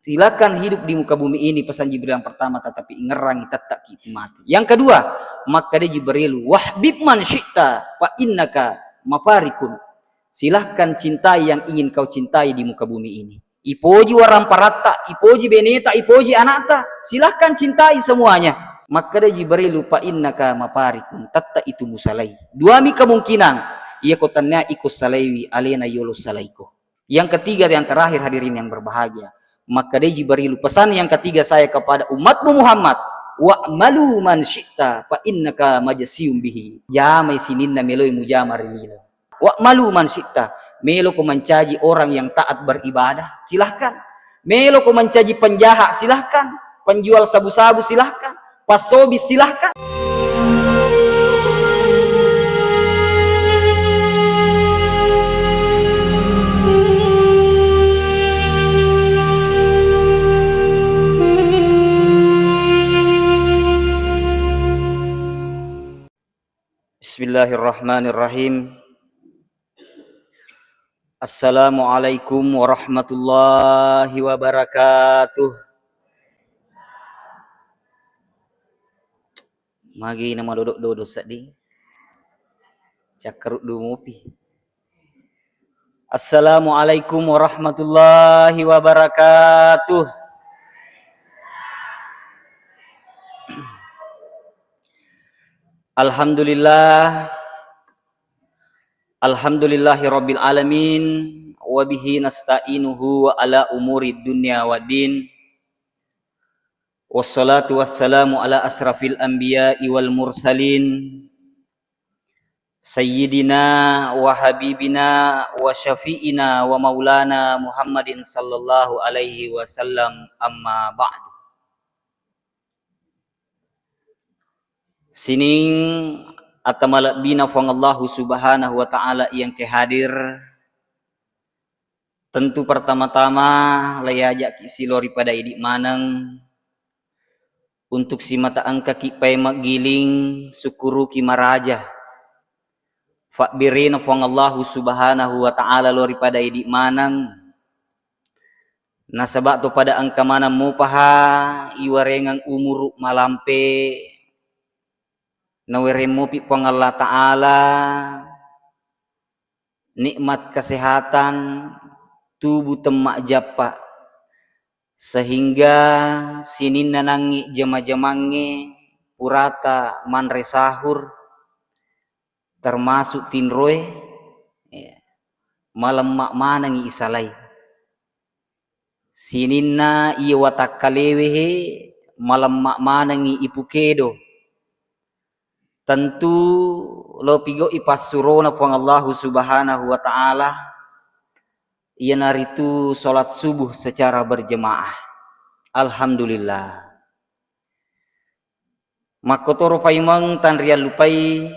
Silakan hidup di muka bumi ini, pesan Jibril yang pertama, tetapi ngerangi tetap kita mati. Yang kedua, maka dia Jibril, wahbib man syi'ta fa innaka mafarikun. Silahkan cintai yang ingin kau cintai di muka bumi ini. Ipoji warang parata, ipoji beneta, ipoji anata. Silahkan cintai semuanya. Maka dia Jibril, fa innaka mafarikun. Tetap itu musalai. Dua kemungkinan. Ia kotanya ikut salaiwi alena yolos salaiko. Yang ketiga yang terakhir hadirin yang berbahagia. Maka dia Jibril pesan yang ketiga saya kepada umatmu Muhammad, wa'malu man syi'ta fa innaka majsiyum bihi. Jamai sininna meloi mujamar lilo. Wa'malu man syi'ta, melo ko mencaji orang yang taat beribadah, silahkan. Melo ko mencaji penjahat, silahkan. Penjual sabu-sabu, silahkan. Pasobis, silahkan. Bismillahirrahmanirrahim. Assalamualaikum warahmatullahi wabarakatuh. Magi nama dodok-dodok sadi. Cakarut dulu ngopi. Assalamualaikum warahmatullahi wabarakatuh. Alhamdulillah. Alhamdulillahi rabbil alamin. Wabihi nasta'inuhu wa ala umuri dunya wa din. Wassalatu wassalamu ala asrafil anbiya'i wal mursalin. Sayyidina wa habibina wa syafi'ina wa maulana Muhammadin sallallahu alaihi wasallam, amma ba'du. Sining atamalak bina fang Allah subhanahu wa ta'ala yang kehadir. Tentu pertama-tama layajak kisilori pada idik manang. Untuk si mata angka ki pai magiling syukuru ki maraja. Fakbirina fang Allah subhanahu wa ta'ala lori pada idik manang. Nasabak to pada angka mana mupaha iwarengang umur malampe. Naweremo pi pang Allah Ta'ala nikmat kesehatan tubuh temak japa sehingga sinin nanangi jama-jamange purata manre sahur termasuk tinroe malam mak manangi isalai sininna iya watak kalewehe malam mak manangi ipukedo. Tentu lo pigo ipas surona pang Allah subhanahu wa ta'ala ia naritu sholat subuh secara berjemaah. Alhamdulillah. Makotoro paimang tan rial lupai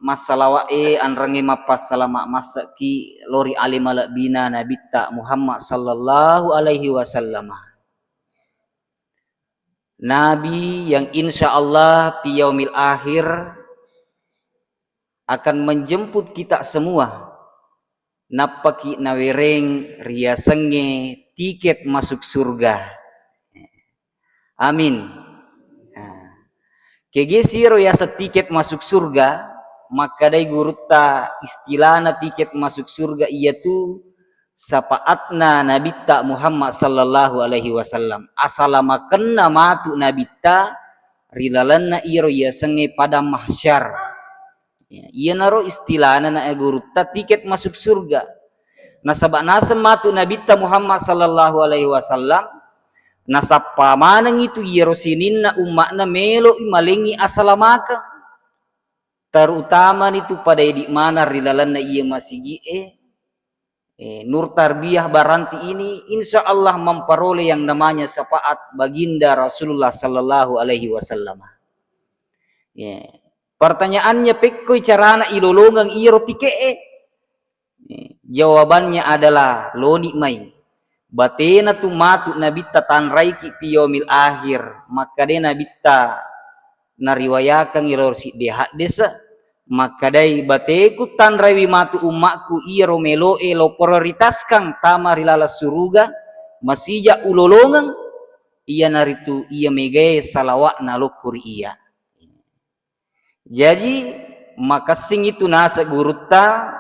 masalawae anrange mapas salama masaki lori alimalak bina nabita Muhammad sallallahu alaihi wasallam. Nabi yang insya Allah pi yaumil akhir akan menjemput kita semua napaki nawereng riasenge tiket masuk surga. Amin. Kegesiro ya setiket masuk surga, maka dai guruta istilahna tiket masuk surga iaitu sapaatna nabita Muhammad sallallahu alaihi wasallam. Asalamakenna matu nabita rilalanna iro yasenge pada mahsyar. Ia naro istilahna na guruta tiket masuk surga. Nasabak nasam matu nabita Muhammad sallallahu alaihi wasallam. Nasapa manang itu ia rosininna umakna melo imalengi asalamaka. Terutama itu pada edik mana rilalanna ia masih nur tarbiyah baranti ini insya Allah memperoleh yang namanya syafaat baginda Rasulullah sallallahu alaihi wasallam. Pertanyaannya pekoi carana ilolongang iro tike. Jawabannya adalah loni mai. Batena tu matu nabita tanraiki piyomil akhir. Maka de nabita nariwayakan iro si dehat desa. Maka dai bateku tanraiwi matu umakku iro melo elo prioritaskan tamarilala suruga. masija ulolongan iya naritu iya megay salawat nalukuri iya. Jadi makasing itu nasa gurutta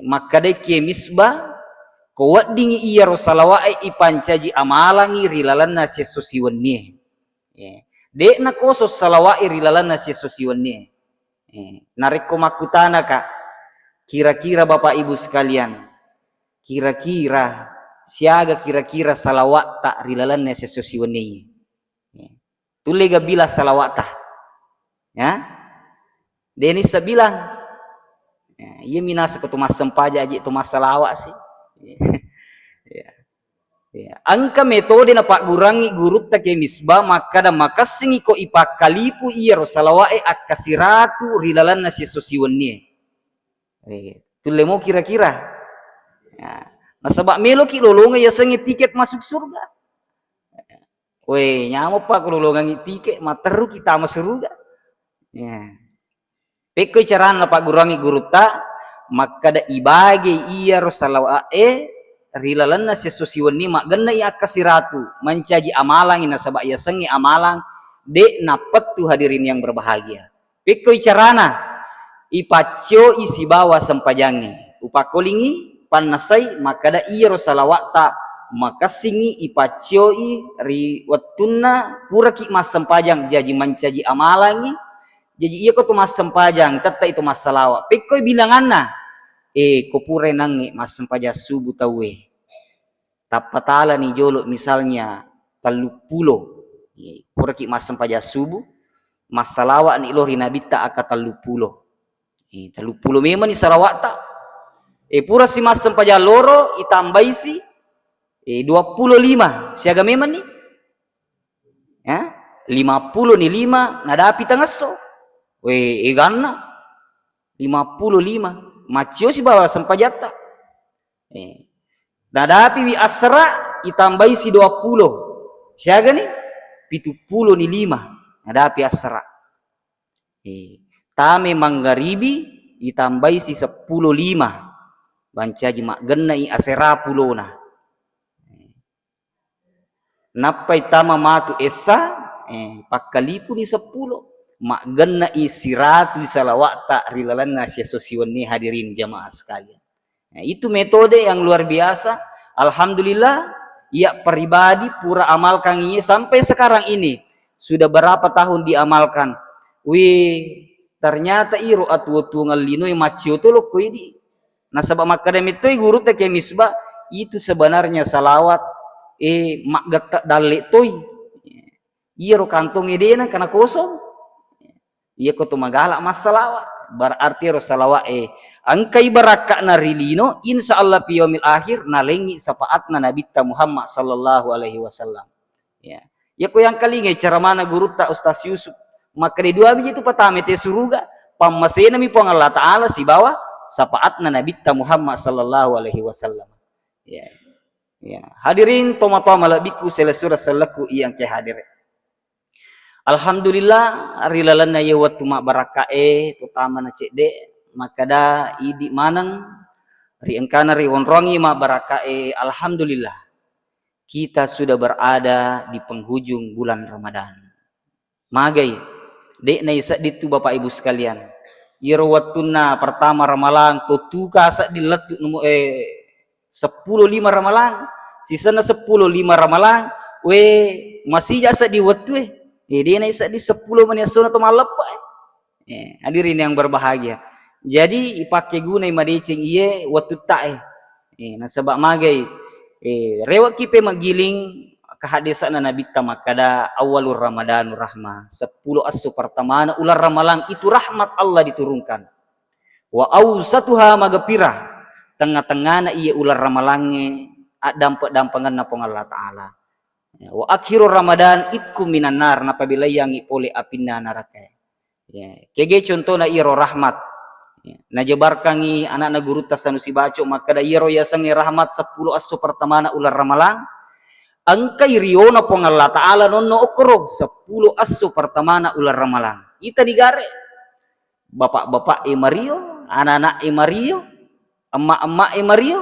maka deki misbah kowat dingi iya rosalawa ipancaji amalangi rilalan nasi sosiwannya. Dek na koso salawa rilalan nasi sosiwannya. Nariko makutana kak, kira-kira bapak ibu sekalian, kira-kira siaga kira-kira salawat tak rilalan nasi sosiwannya. Tulega bila salawat tak, ya? Denis bilang, iya minasa ketu mas sempaja aja itu masalah awak sih. Angka metode na pak gurangi gurut tak misbah maka da makasingi ko ipak kalipu iya rosalawae akasiratu rilalan nasi sosiwannya. Tule mau kira-kira. Nah sebab melo ki lolonga ya sengi tiket masuk surga. Weh nyamo pak lolonga tiket materu kita masuk surga. Peko caran pak gurangi guruta maka da ibage iya rosalawae rilalan nasi sosiwannya mak gena iya kasiratu mencaji amalang ina sabak ya sengi amalang de napet tu hadirin yang berbahagia. Peko carana ipacio isi bawa sempajangi upakolingi panasai maka da iya rosalawata maka singi ipacio ri watuna pura ki mas sempajang jadi mencaji amalangi jadi iya ko tu mas sempajang teta itu mas salawa peko bilanganna kopure nangi mas sempaja subuh tawe tapatala ni jolo misalnya 30 pura ki mas sempaja subuh mas salawa ni lo rinabita aka 30 memang ni salawat tak pura si mas sempaja loro itambai si 25 siaga memang ni 50 ni 5 nadapi tangaso ganna 55 macio si bawa sempajata nadapi wi asra itambai si 20 siaga ni 70 ni 5 nadapi asra tame manggaribi itambai si 10 5 bancaji mak genna i asera pulona napai tama matu esa pakkalipu ni 10 mak genna isiratu salawat tak rilalan nasi sosiwannya hadirin jamaah sekalian. Itu metode yang luar biasa. Alhamdulillah ya pribadi pura amalkan ini sampai sekarang ini sudah berapa tahun diamalkan. Ternyata iro atu ngalino macio to lo koidi. Nah sebab makadam itu guru teke misbah itu sebenarnya salawat mak gatak dalek toy. Iro kantong edena karena kosong. Iya ko tumagala masalah berarti rosalawa angkai baraka na rilino insyaallah fi yaumil akhir nalengi sapaatna nabi Muhammad sallallahu alaihi wasallam ya ko yang kalinge cara mana guru ta Ustaz Yusuf maka di dua biji itu patame te suruga pamasena mi pong Allah taala si bawa sapaatna nabi Muhammad sallallahu alaihi wasallam ya hadirin toma-toma labiku selesura selaku yang ke hadir. Alhamdulillah rilalan na yewat mak barakae terutama na cede makada idi manang ri engkana ri onrongi mak barakae alhamdulillah kita sudah berada di penghujung bulan Ramadan. Magai dek na isa ditu Bapak Ibu sekalian. Iro watuna pertama ramalang tutuka sa diletu 10 5 ramalang sisana 10 5 ramalang masih jasa di watu dia naisa di 10 menit sunat malap hadirin yang berbahagia. Jadi ipakai guna madecing iye waktu tak nah sebab magai rewak kipe magiling kehadisan Nabi tamakada awalur Ramadanur rahmah 10 asu pertama ular ramalang itu rahmat Allah diturunkan wa ausatuha magapirah tengah-tengah na iye ular ramalange dampak-dampangan na pong Allah Ta'ala wa akhiru Ramadan itkum minan nar apabila yang ipole apinna neraka kege contoh na iro rahmat na jebarkan i anak na guru tasanusi baco maka da iro yasangi rahmat 10 asu pertama na ular ramalang angkai riona pong Allah Ta'ala nonno okro 10 asu pertama na ular ramalang ita digare bapak-bapak Mario anak-anak Mario emak-emak Mario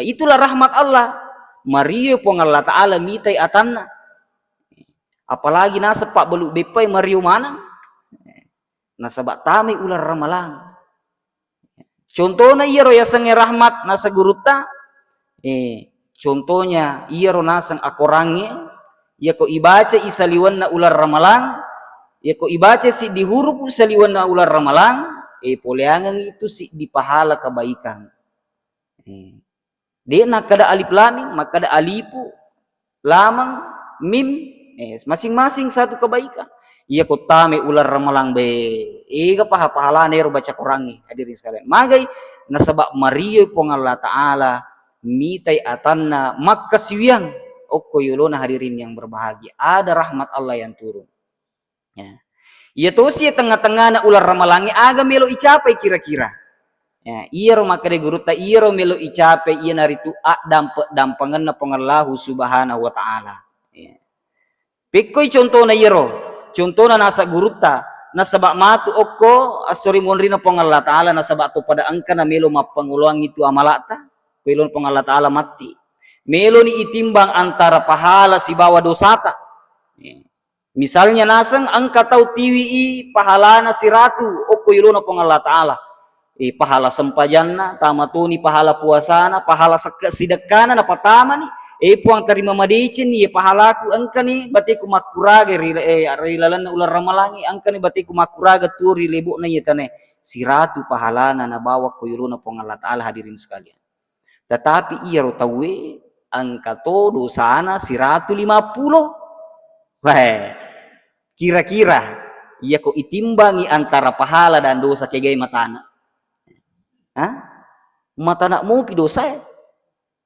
itulah rahmat Allah Mario pong Allah Ta'ala mitai atanna. Apalagi nasa pak beluk bepai Mario mana? Nasa bak tami ular ramalang. Contohnya iya ro yasange rahmat nasa guruta. Contohnya iya ro nasang akorange. Iya ko ibaca isaliwan na ular ramalang. Iya ko ibaca si di huruf isaliwan na ular ramalang. Poleangan itu si di pahala kebaikan. Dia nak kada alif lamim, maka ada alifu, lamang, mim, masing-masing satu kebaikan. Iya ko tame ular ramalang be. Ega pahala nero baca Qurangi hadirin sekalian. Magai nasabak Mario pong Allah Ta'ala mitai atanna maka siwiang okko yolona hadirin yang berbahagia. Ada rahmat Allah yang turun. Ya. Iya to si tengah-tengah na ular ramalangi aga melo icapai kira-kira. Ya, iya ro maka de guru ta iya ro melo icapai iya naritu dampangan na pengallahu subhanahu wa ta'ala. Ya. Pikoi contohna iya ro. Contohna nasa guru ta nasabak matu okko asori monrina pengallah ta'ala nasabak to pada angka na melo mapanguluang itu amalata. Kuilon pengallah ta'ala mati. Melo ni itimbang antara pahala si bawa dosata. Ya. Misalnya nasang angka tau tiwi pahalana siratu okko ilona pong Allah Ta'ala. Pahala sempajanna, tamatuni pahala puasana, pahala sedekana na patama ni. Puang terima madicin ni pahalaku angka ni batiku makuraga rilalan na ular ramalangi angka ni batiku makuraga turi lebu na yetane siratu pahalana na bawa ko ilona pong Allah Ta'ala hadirin sekalian. Tetapi iya ro tawe angka to dosana 150. Wah, kira-kira ia kok itimbangi antara pahala dan dosa kegai matana. Matana mau pi dosa ya?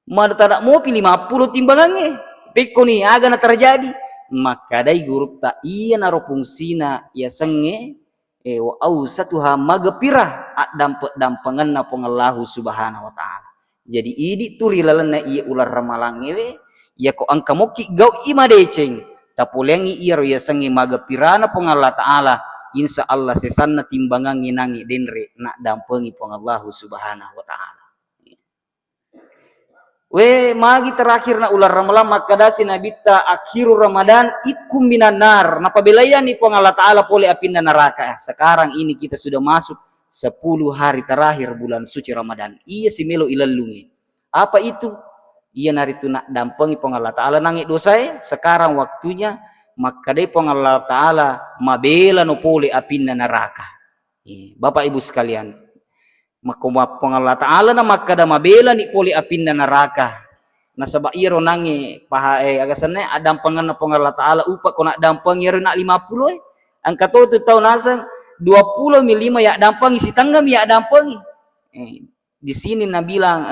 Matana mau pi 50 timbangannya. Peko nih aga na terjadi. Maka dai guru ta iya naro fungsina ia senge wa ausatuha magpirah dampangan na pengallahu subhanahu wa ta'ala. Jadi idi turi lalana iya ular ramalange ia kok angka moki gau ima deceng. Tapulengi iya ya sangi maga pirana pong Allah Ta'ala insya Allah sesanna timbangan nginangi denre nak dampengi pong Allah subhanahu wa ta'ala. Magi terakhir na ular ramalan makadasi nabita akhiru Ramadan itkum minan nar. Napabelayan ni pong Allah Ta'ala pole apinda neraka. Sekarang ini kita sudah masuk 10 hari terakhir bulan suci Ramadan. Iya si melo ilalungi. Apa itu? Iya naritu nak dampengi pong Allah Ta'ala nangi dosa sekarang waktunya maka dai pong Allah Ta'ala mabela no pole apinna neraka. Bapak Ibu sekalian, maka pong Allah Ta'ala na maka da mabela ni pole apinna neraka. Nasaba iro nangi paha agasannya dampangan na pong Allah Ta'ala upa ko nak dampengi iro nak 50 angka to tau nasang 25 ya dampengi si tanggam ya dampengi. Di sini nabilang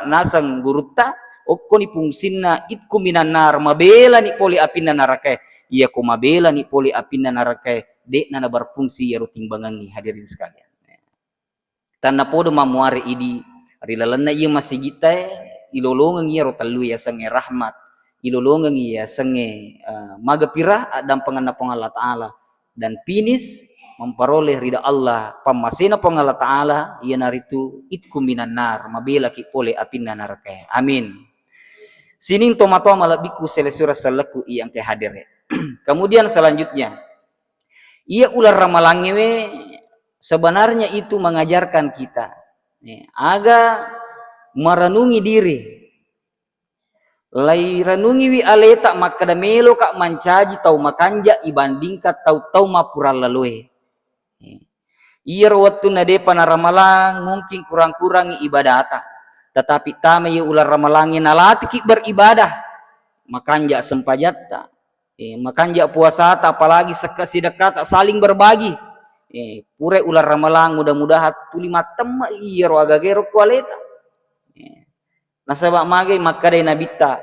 nasang guruta okko ni fungsinna itku minan nar mabela ni poli apinna neraka. Iya ko mabela ni poli apinna neraka dek na berfungsi yaro timbangangi hadirin sekalian. Tanna podo mamuare idi rilalanna iya masih gita ilolongan iya ro talu ya sange rahmat ilolongan iya sange magapira dampangan na pong Allah Ta'ala dan finis memperoleh ridha Allah pamasina pong Allah Ta'ala iya naritu itku minan nar mabela ki poli apinna neraka. Amin. Sining tomato malabiku selesura salaku yang kehadir. Kemudian selanjutnya, ia ular ramalangewe sebenarnya itu mengajarkan kita aga merenungi diri. Lai renungi wi aleta maka da melo kak mancaji tau makanja ibandingkan tau mapura lalue. Ia waktu nade panaramalang mungkin kurang-kurang ibadata. Tetapi tame ya ular ramalangi nalati ki beribadah makanja sempajatta makanja puasa apalagi sekasi dekat saling berbagi pure ular ramalang mudah-mudahan tuli matem iya ro agagero kualeta nasaba magai makadai nabita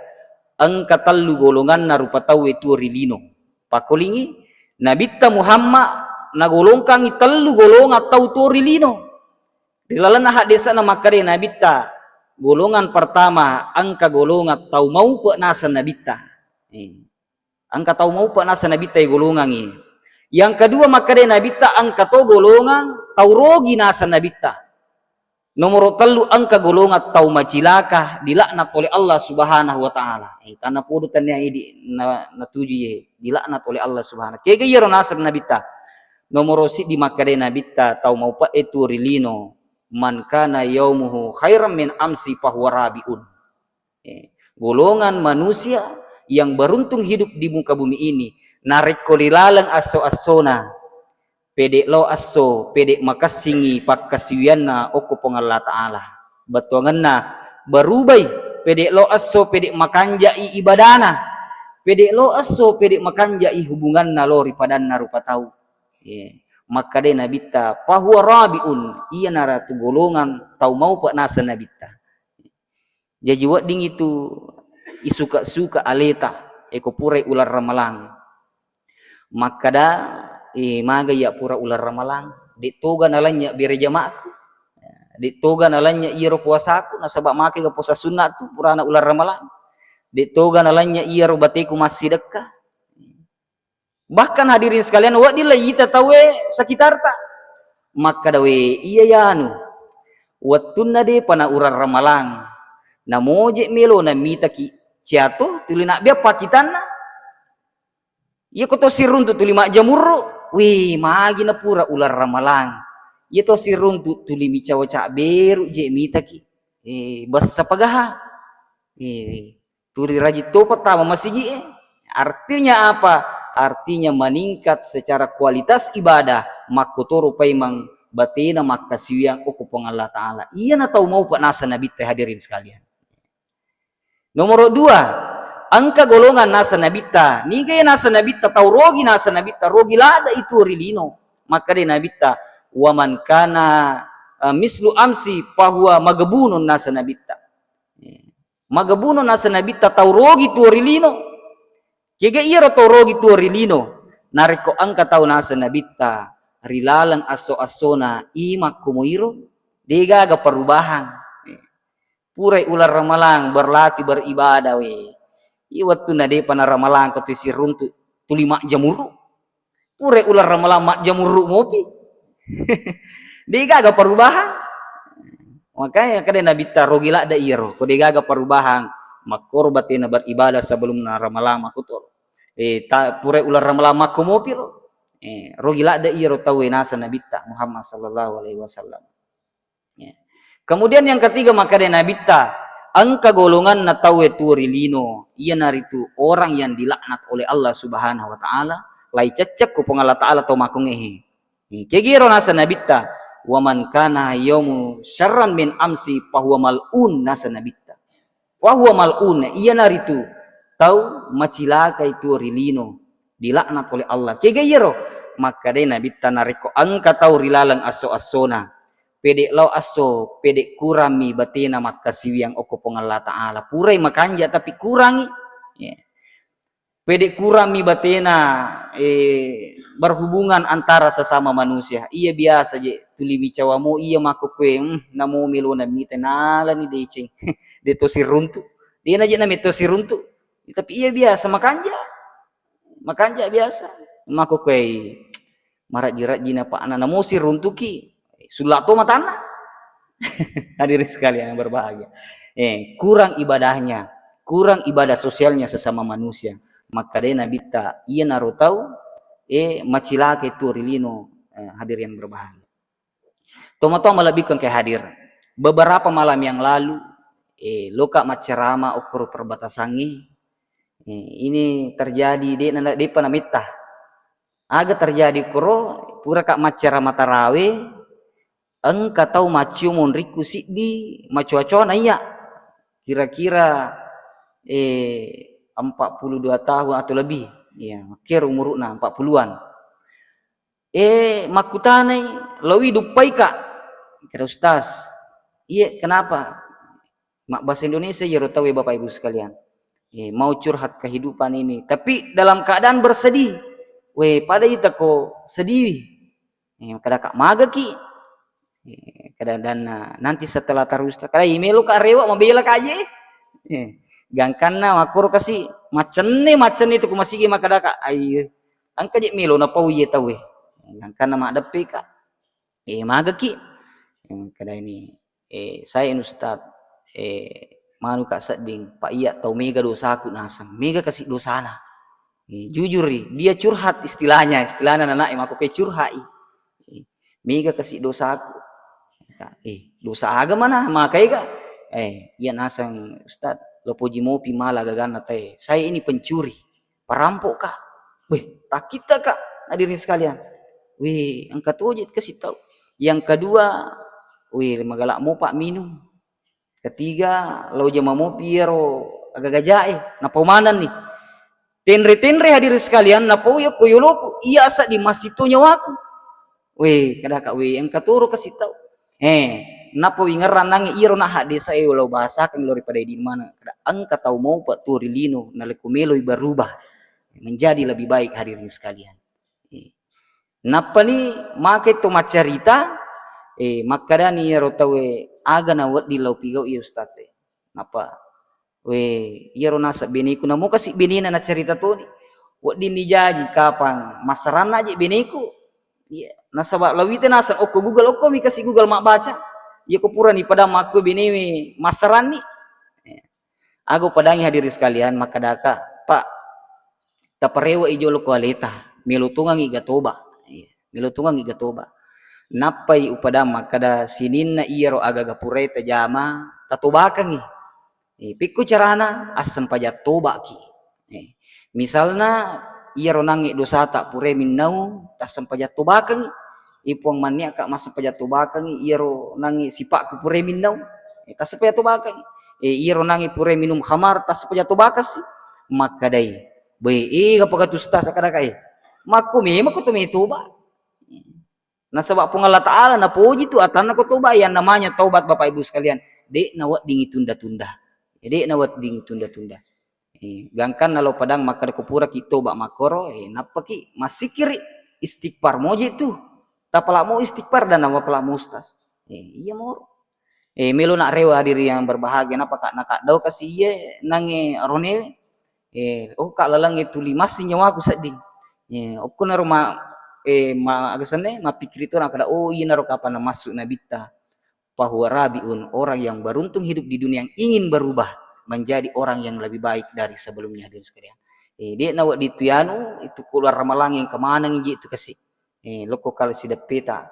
angka tallu golongan na rupa tau itu rilino pakolingi nabita Muhammad nagolongkan tallu golongan tau tu rilino dilalana hak desa na makadai nabita golongan pertama angka golongan tau mau pe nasa nabita. Angka tau mau pe nasa nabita golongan ini. Yang kedua maka de nabita angka to golongan tau rogi nasa nabita. Nomor telu angka golongan tau macilaka dilaknat oleh Allah Subhanahu wa taala. Tanah pudutan yang na tuju ye dilaknat oleh Allah Subhanahu. Kega yero nasr nabita. Nomor si di makade nabita tau mau pa itu rilino man kana yaumuhu khairam min amsi fahuwa rabiun. Golongan manusia yang beruntung hidup di muka bumi ini narik kolilalang aso-asona pedek lo aso pedek makasingi pakasiwianna oko pong Allah Ta'ala batuanganna barubai pedek lo aso pedek makanjai ibadana pedek lo aso pedek makanjai hubunganna lo ripadanna rupa tau maka de nabita fahuwa rabiun iya naratu golongan tau mau pak nasa nabita jadi wat ding itu isuka-suka aleta eko purai ular ramalang makada maga ya pura ular ramalang di toga nalanya bere jamaahku di toga nalanya iro puasaku nasabak make ke puasa sunat tu purana ular ramalang di toga nalanya iro bateku masih dekat bahkan hadirin sekalian wa dilayita tawe sekitar tak maka dawe iya yanu wattunna de pana ular ramalang na moje melo na mitaki ciato tulina bia pakitanna iya koto sirun tu tulima jamurro wih magi na pura ular ramalang iya to sirun tu tulimi cawa cak beru je mitaki basa pagaha turi raji to pertama masigi artinya apa artinya meningkat secara kualitas ibadah makotoro paimang batina makasiwiang okupong Allah Ta'ala iya na tau mau pak nasa nabi teh hadirin sekalian. Nomor 2 angka golongan nasa nabita niga nasa nabita tau rogi nasa nabita rogi lada itu rilino maka de nabita waman kana mislu amsi fahuwa magebunun nasa nabita magebunun nasa nabita tau rogi tu rilino kega iya tau rogi tu rilino nariko angka tau nasa nabita rilalang aso-asona imak kumuiro dega aga perubahan purai ular ramalang berlatih beribadah we iwatu nade pana ramalang katu sirun tu tulima jamuru purai ular ramalang mak jamuru mopi dega aga perubahan makanya kada nabita rogila da iro ko dega aga perubahan makor batina beribadah sebelum na ramalang makutor purai ular ramalang mak mopi rogila da iro tawe nasa nabita Muhammad sallallahu alaihi wasallam. Kemudian yang ketiga maka de nabita angka golongan na tawe turilino iya naritu orang yang dilaknat oleh Allah Subhanahu wa taala lai cecek ku Allah Taala to makungehe kegiro nasa nabita waman kana yaumu syarran min amsi fahuwa malun nasa nabita fahuwa malun iya naritu tau macilaka itu rilino dilaknat oleh Allah kegiro maka de nabita nariko angka tau rilalang aso-asona pedek lau aso pedek kurami batina makasiwiang okopong Allah Ta'ala purai makanja tapi kurangi pedek kurami batina berhubungan antara sesama manusia iya biasa je tulimi cawamu iya makukwe namo milo na mitenala ni decing deto siruntu dia naje na meto siruntu tapi iya biasa makanja biasa makukwe marat jirat jina pak ana namo siruntu ki sulato matana hadirin sekalian yang berbahagia kurang ibadahnya kurang ibadah sosialnya sesama manusia maka de nabita iya narotau macilake tu rilino hadir yang berbahagia tomato melebihkan ke hadir beberapa malam yang lalu loka macerama ukur perbatasangi ini terjadi di panamita aga terjadi kuro pura kak macerama tarawih engka tahu maciumun riku di macuacuan iya kira-kira 42 tahun atau lebih ya kira umurna 40-an makutanai lawi dupai kak kira ustaz iya kenapa mak bahasa Indonesia ya tahu ya Bapak Ibu sekalian mau curhat kehidupan ini tapi dalam keadaan bersedih pada ita ko sedih kada kak maga ki dan nanti setelah terus kada email ka rewa mabela ka aja gangkanna makur kasi macen itu ku masigi makada ka ay angka je melo na pauye tawe gangkanna ma depe ka maga ki kada ini saya Ustaz manu kak seding Pak iya tau mega dosaku nasang mega kasih dosana. Jujur dia curhat istilahnya anak yang aku kayak curhat. Mega kasih dosaku. Dosa aga mana makai ga? Iya nasang Ustaz lo puji mopi malah gagana teh. Saya ini pencuri, perampok kak. Weh, tak kita kak hadirin sekalian. Weh, angkat wajib kasih tahu. Yang kedua, weh magalak mau pak minum. Ketiga, lo jama mau piero agak gajae. Napa manan nih? Tenre hadirin sekalian, napa ya koyoloku iya asa di masito nyawaku. Weh, kada kak weh angkat turu kasih tahu. Napa wingaran nangi iro na desa lo bahasa kan lori pada di mana. Kada angkat tahu mau pak turi lino nalekumelo berubah menjadi lebih baik hadirin sekalian. Napa ni make to macarita makada ni iro tawe aga na wat di lau pigau iya Ustaz napa we iro nasa biniku na mo kasi binina na cerita to ni wat di ni jaji kapan masarana aja biniku iya nasa ba lawite nasa oko Google oko mi kasi Google mak baca iya ko pura ni pada maku bini masaran ni aku padangi hadirin sekalian makadaka Pak taparewa ijo lo kualeta melutungang iga toba milutungang iga toba napai upadama kada sininna iro agaga pureta jama tatobakangi pikku carana asam pajat toba ki misalna iro nangi dosa tak pure minnau asam pajat tobakangi ipuang mania kak masam pajat tobakangi iro nangi sipak ku pure minnau tas pajat tobakangi iro nangi pure minum khamar tas pajat tobakas makadai bae kapag tustas kadaka maku memang tu toba. Nah sebab pun Allah Ta'ala na puji tu atana ko toba yang namanya taubat Bapak Ibu sekalian. Dek nawat dingi tunda-tunda. Dek nawat dingi tunda-tunda. Gangkan nalo padang maka ko pura ki toba makoro napa ki masikiri istighfar moje tu. Tapala mau istighfar dan nawa pala mustas. Iya mor. Melo nak rewa diri yang berbahagia napa kak nak dau kasih ye nange rone. Kak lalang itu limas nyawaku seding. Oku na rumah agasane mapikir itu orang kada iya naro kapan masuk nabita bahwa rabiun orang yang beruntung hidup di dunia yang ingin berubah menjadi orang yang lebih baik dari sebelumnya hadirin sekalian. Dia nawak di tuyanu itu keluar ramalang yang kemana ngi itu kasih. Loko kalau sudah peta.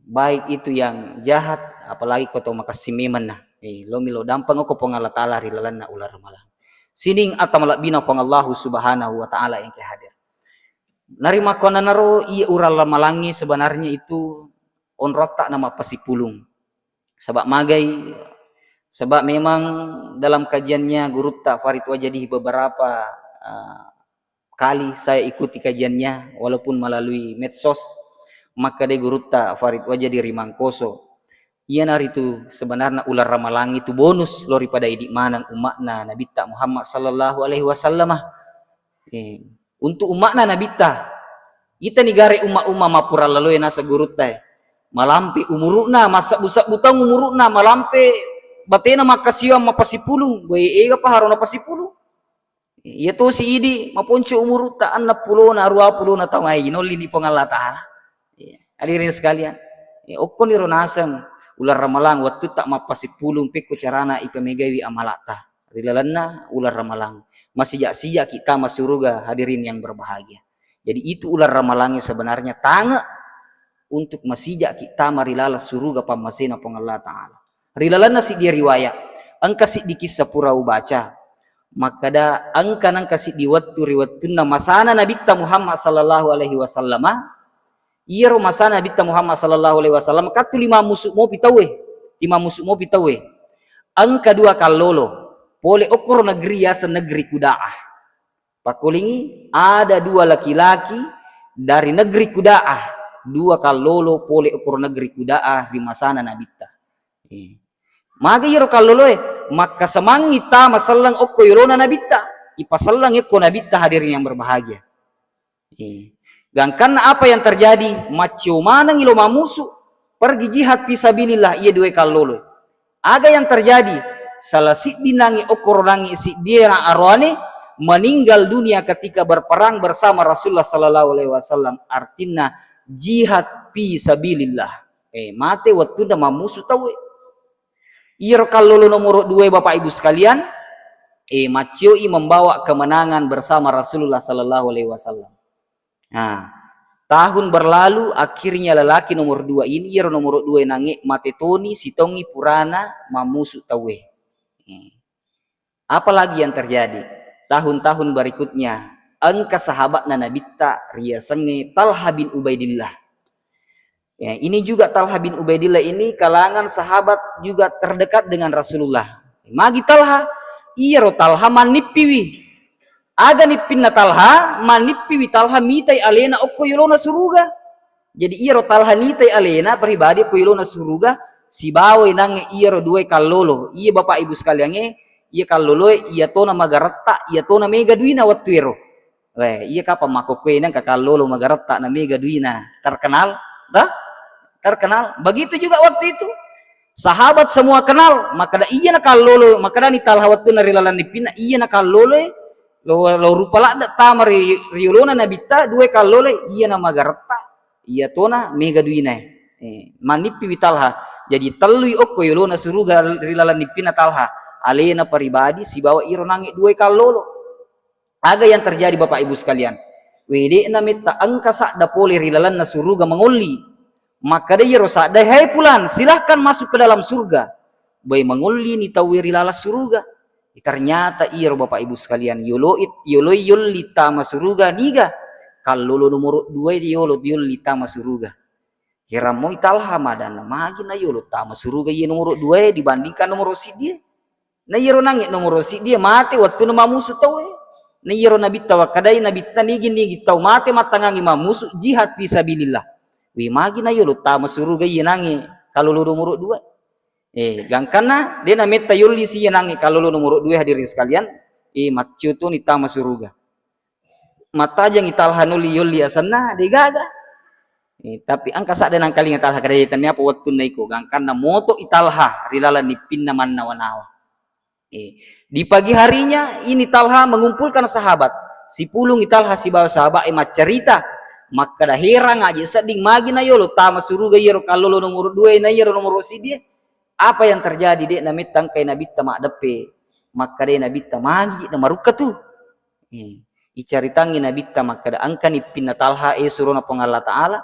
Baik itu yang jahat apalagi kau tahu makasih meman nah. Lo milo dampang ko pong Allah Ta'ala rilalan na ular ramalang. Sining atamalak bina pong Allah Subhanahu wa Ta'ala yang kehadir. Narima kona naro iya ural malangi sebenarnya itu on rotak nama pasipulung sebab magai sebab memang dalam kajiannya Guru Tak Farid Wajadi beberapa kali saya ikuti kajiannya walaupun melalui medsos maka de Guru Tak Farid Wajadi Rimangkoso iya nari itu sebenarnya ular ramalangi itu bonus lori pada idik manang umakna Nabi Tak Muhammad sallallahu alaihi wasallam untuk umakna nabita ita negara umma mapura lalu nasa gurutay malampi umuruna masa busak butang umuruna malampi batena makasiwa mapasipulung gue ega paharona pasipulung iya to si idi maponco umuruta 60 na 20 na taong ay inoli ni Allah Ta'ala hadirin sekalian okon ni ronasang ular ramalang waktu tak mapasipulung pikku carana ipamegawi amalata rilalanna ular ramalang masih jak kita masuruga hadirin yang berbahagia. Jadi itu ular ramalangi sebenarnya tanga untuk masijak kita marilala suruga pamasena pong Allah Ta'ala. Rilalana si dia riwayat. Angka si di kisah purau baca. Maka da angka nang kasih di wattu riwattunna masana Nabi Muhammad sallallahu alaihi wasallam. Iya ro masana Nabi Muhammad sallallahu alaihi wasallam katu 5 musuh mau pitawe. 5 musuh mau pitawe. Angka 2 kalolo. Pole okor negeri ya senegeri Kudaah. Pakulingi ada 2 laki-laki dari negeri Kudaah. 2 kalolo pole okor negeri Kudaah di masana nabita. Maka yoro kalolo maka semangi ta masallang okko yorona nabita. Ipasallang eko nabita hadirin yang berbahagia. Gangkan apa yang terjadi? Macio mana ngilo mamusu pergi jihad fisabilillah iya 2 kalolo. Aga yang terjadi salah si dinangi okor nangi si dia arwane meninggal dunia ketika berperang bersama Rasulullah sallallahu alaihi wasallam artinya jihad fi sabilillah mate waktu dah mamusu tahu Iya kalau nomor 2 Bapak Ibu sekalian, Macioi membawa kemenangan bersama Rasulullah Sallallahu Alaihi Wasallam. Nah, tahun berlalu akhirnya lelaki nomor 2 ini, iya nomor 2 nangi matetoni sitongi purana mamusu tawe. Apalagi yang terjadi tahun-tahun berikutnya, angka sahabat Nabitta riasange Talha bin Ubaidillah. Ya, ini juga Talha bin Ubaidillah ini kalangan sahabat juga terdekat dengan Rasulullah. Magi Talha, iya ro Talha manipiwi. Aga nipinna Talha manipiwi Talha mitai alena okko yolona suruga. Jadi iya ro Talha nitai alena pribadi okko yolona suruga si bawa nange iya ro dua kalolo. Iya Bapak Ibu sekalian iya kalolo iya tona magarata iya tona mega duina waktu ero. Weh, iya kapa makokwe nang kakalolo magarata na mega duina terkenal, dah? Terkenal. Begitu juga waktu itu. Sahabat semua kenal, maka iya na kalolo, maka ni Talha waktu na rilalan nipina iya na kalolo lo rupa lada tamar riolona nabita dua kalolo iya na magarata iya tona mega duina. Manipi Talha. Jadi telui okko yolona suruga rilalan nipina Talha. Alena pribadi si bawa iro nangi dua kalolo. Aga yang terjadi Bapak Ibu sekalian. Wede na meta angka sakda pole rilalan na suruga mengoli. Maka dia rosak dai hai pulan silahkan masuk ke dalam surga. Boy menguli ni tawiri lalas surga. Ternyata iya Bapak Ibu sekalian yoloi tama surga niga. Kalau nomor 2 yoli tama surga. Kira mau Talha madana magi na yolo tama surga iya nomor 2 dibandingkan nomor si dia. Na yero nangit nomor si dia mati waktu nama musuh tahu. Na yero nabi tawakadai nabi nigi tahu mati matangangi mamusuh jihad fisabilillah. Wi magi na yolo tama suruga iya nangi kalau lu nomor 2. Gangkana dia na meta yoli si iya nangi kalau lu nomor 2 hadirin sekalian. Macio tu ni tama suruga. Mata jang italhanuli yoli asana de gaga. Tapi angka sak dan angka linga talha kadayatan apa waktu naiko gangkana moto italha rilala ni pinna manna wanawa. Di pagi harinya ini Talha mengumpulkan sahabat. Si pulung Talha si bawa sahabat cerita. Maka dah heran aja seding magi na yolo tama suruga yero kalau nomor 2 na yero nomor si dia. Apa yang terjadi dek na metang kai nabi tamak depe. Maka dek nabi tamagi na maruka tu. Icaritangi nabi tamak kada angka ni pinna Talha surona Allah Taala.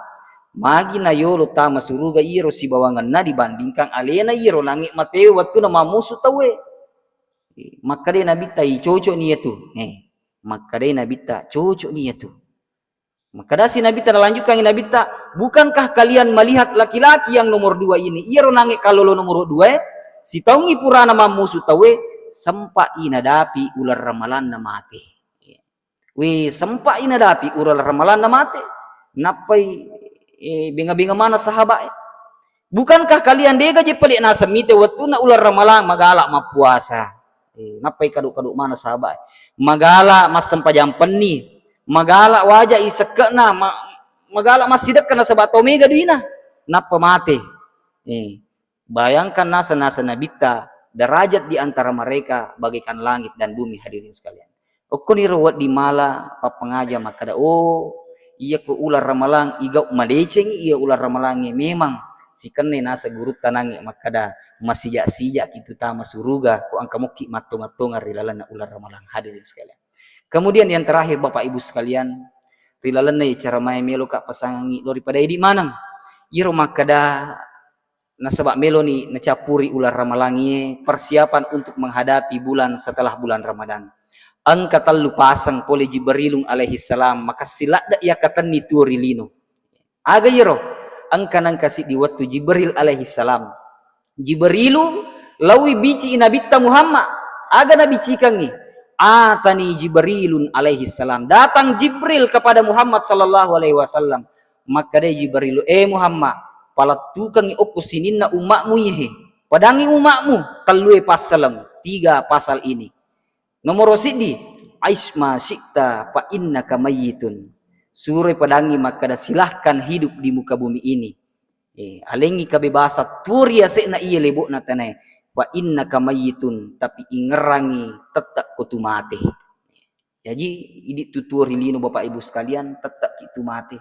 Magi na yolo tama suruga yero si bawangan na dibandingkan alena yero langit mateo waktu na mamusu tawe. Maka dia nabi tai cocok nia tu. Maka dia nabi tak cocok nia tu. Maka dah si nabi tak lanjutkan nabi tak, bukankah kalian melihat laki-laki yang nomor 2 ini? Ia ronange kalau lo nomor 2, si taungi purana mamusu tawe sempa inadapi ular ramalan na mate. Sempa inadapi ular ramalan na mate. Napai binga-binga mana sahabat? Bukankah kalian dega je pelik nasa mite waktu na ular ramalan magalak mapuasa. Napai kaduk-kaduk mana sahabat? Magala mas sempajam peni. Magala wajah isekna magala masih dekat na sabat omega duina. Napa mate? Bayangkan nasa nabita derajat di antara mereka bagaikan langit dan bumi hadirin sekalian. Okoni rawat di mala papengaja makada iya ko ular ramalang igau madeceng iya ular ramalangi memang si kene nasa guru tanangi makada masijak-sijak itu tama suruga ko angka muki matung-matungar rilalan ular ramalang hadirin sekalian. Kemudian yang terakhir Bapak Ibu sekalian, rilalan cara main melo kak pasangi lori pada di manang. Iro makada nasabak melo ni nacapuri ular ramalangi persiapan untuk menghadapi bulan setelah bulan Ramadan. Angka talu pasang pole Jibrilung alaihi salam maka silada ia katan ni turilino. Aga iro angka nang kasih di waktu Jibril alaihi salam. Jibrilu lawi bici inabita Muhammad. Aga nabi cikangi. Atani Jibrilun alaihi salam. Datang Jibril kepada Muhammad sallallahu alaihi wasallam. Maka dia Jibrilu, Muhammad, palatukangi oku sininna umakmu yehe. Padangi umakmu kalue pasalang 3 pasal ini. Nomor sidi, Aisma sikta fa innaka mayyitun. Suruh padangi maka dah silahkan hidup di muka bumi ini. Alengi kebebasan turia sekna iya lebok na tanai. Wa innaka mayyitun tapi ingerangi tetap kutu mati. Jadi ini tutur lino Bapak Ibu sekalian tetap itu mati.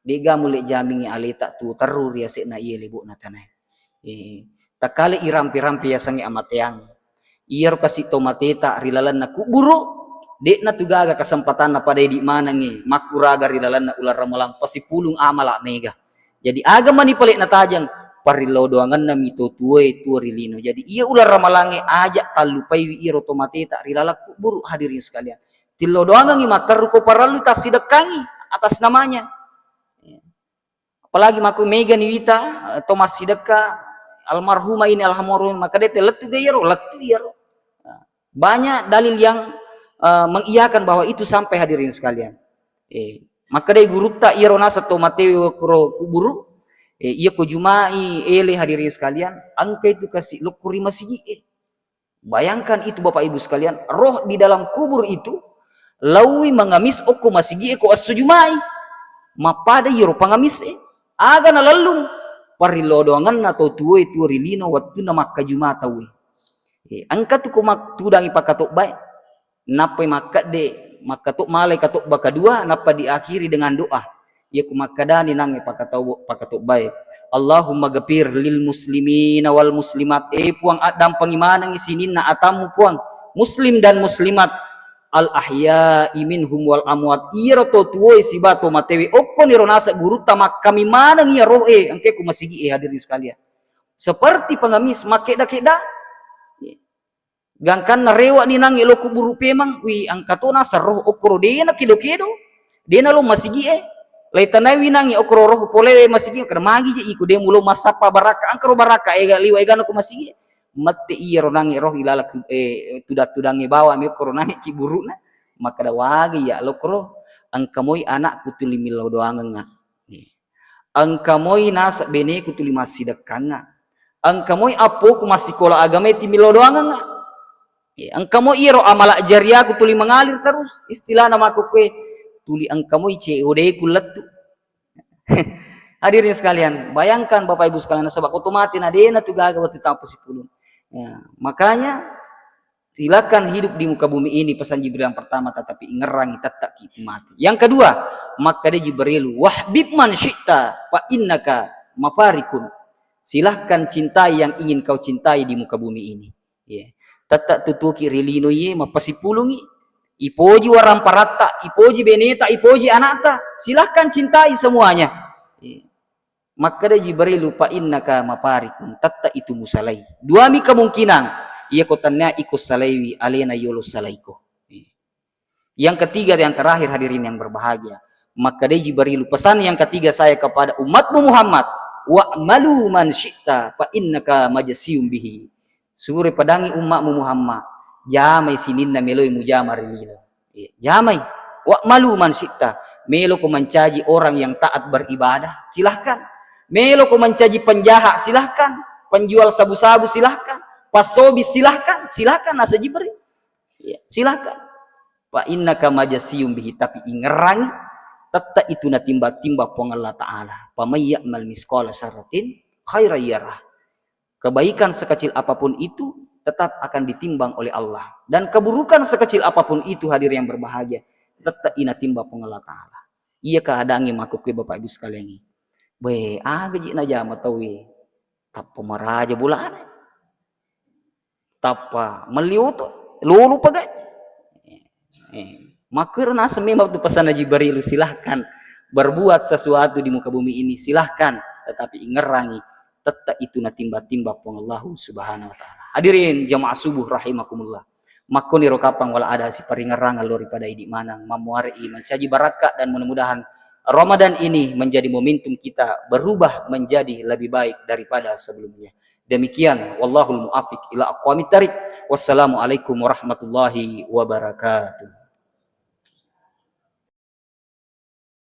Dega mulai jamingi aleta tu terur ya sekna iya lebok na tanai. takale irampi-rampi ya sangi amat yang iya kasih tomateta rilalan na kuburu dek na tugaga kesempatan na pada di mana ngi makuraga rilalan na ular ramalang pasi pulung amala mega jadi aga mani pelik na tajang parilo doangan na mito tuwe rilino jadi iya ular ramalange ajak talupai wi iro tomateta rilala kuburu hadirin sekalian tilo doangan ngi mataru ko paralu tas sidekangi atas namanya apalagi maku mega ni wita Thomas sideka almarhumah ini alhamdulillah maka dia letu gayaro banyak dalil yang mengiyakan bahwa itu sampai hadirin sekalian maka dia gurutta iro nasa tomateo kuro kuburu iya ko jumai ele hadirin sekalian angka itu kasih lokuri masigi bayangkan itu Bapak Ibu sekalian roh di dalam kubur itu lawi mengamis oko masigi ko as-sujumai mapada iro pangamis aga na lalung parilodoangan na to tuwe rilino waktu na makajuma tawi angka tu kumak tudang ipakatok baik napa maka de makatok malai katok baka dua napa diakhiri dengan doa ya kumakadani nang pakatok baik Allahumma ghafir lil muslimin wal muslimat puang adam pangimanang isinin na atamu puang muslim dan muslimat al ahya'i minhum wal amwat ira to tuoi sibato matewi okko ni ronasa guru tamak kami mana ngi roh angke ku masigi hadirin sekalian seperti pengamis make da gangkan narewa ni nang ilo kuburu pemang wi angkatona sarroh okro dena kido dena lo masigi laitana wi nang okro roh polewe masigi kermagi je iku de mulo masapa baraka angkaro baraka liwa egana ku masigi mati iya ronangi roh ilala tudangi bawa mi koronangi kiburuna maka dawagi ya lokro angkamoi anak kutuli milau doanganga angkamoi nasa bene kutuli masih dekanga angkamoi apo ku masih kola agama ti milau doanganga angkamoi iro amala jariah kutuli mengalir terus istilah nama kue tuli angkamoi COD kuletu hadirin sekalian bayangkan Bapak Ibu sekalian sebab otomatis adena tugaga waktu tapu sipulun ya, makanya silakan hidup di muka bumi ini pesan Jibril yang pertama tetapi ngerangi tetap kita mati yang kedua maka dia Jibril wahbib man syi'ta fa innaka mafarikun silahkan cintai yang ingin kau cintai di muka bumi ini ya tetap tutuki rilino ye mapasipulungi ipoji waram parata ipoji beneta ipoji anata silahkan cintai semuanya ya. Maka dia Jibril lupa innaka maparikun tatta itu musalai dua mi kemungkinan ia kotannya ikut salaiwi alena yolo salaiko yang ketiga yang terakhir hadirin yang berbahagia maka dia Jibril pesan yang ketiga saya kepada umatmu Muhammad wa'malu man syi'ta fa innaka majsiyum bihi suri padangi umatmu Muhammad jamai sininna meloi mujamar lilo jamai wa'malu man syi'ta melo ko mencaji orang yang taat beribadah silahkan melo ko mencaji penjahat silahkan penjual sabu-sabu silahkan pasobi silahkan nasa Jibril ya, silahkan fa innaka majasiyum bihi tapi ingerangi tata itu na timba-timba pong Allah Ta'ala pamay ya'mal misqala syarratin khairan yarah kebaikan sekecil apapun itu tetap akan ditimbang oleh Allah dan keburukan sekecil apapun itu hadir yang berbahagia tetap ina timba pong Allah Ta'ala iya kehadangi makukui Bapak Ibu sekalian ini gaji na jama tawi tappa maraja bulan tappa meliuto lulu pagai makir na semimba tu pesan Jibril silahkan berbuat sesuatu di muka bumi ini silahkan tetapi ingerangi tetap itu na timba-timba pong Allah Subhanahu wa taala hadirin jamaah subuh rahimakumullah makoni rokapang wala ada si paringerangan lori pada idi manang mamuari mencaji barakat dan mudah-mudahan Ramadan ini menjadi momentum kita berubah menjadi lebih baik daripada sebelumnya. Demikian wallahul muwaffiq ila aqwamit thariq. Wassalamualaikum warahmatullahi wabarakatuh.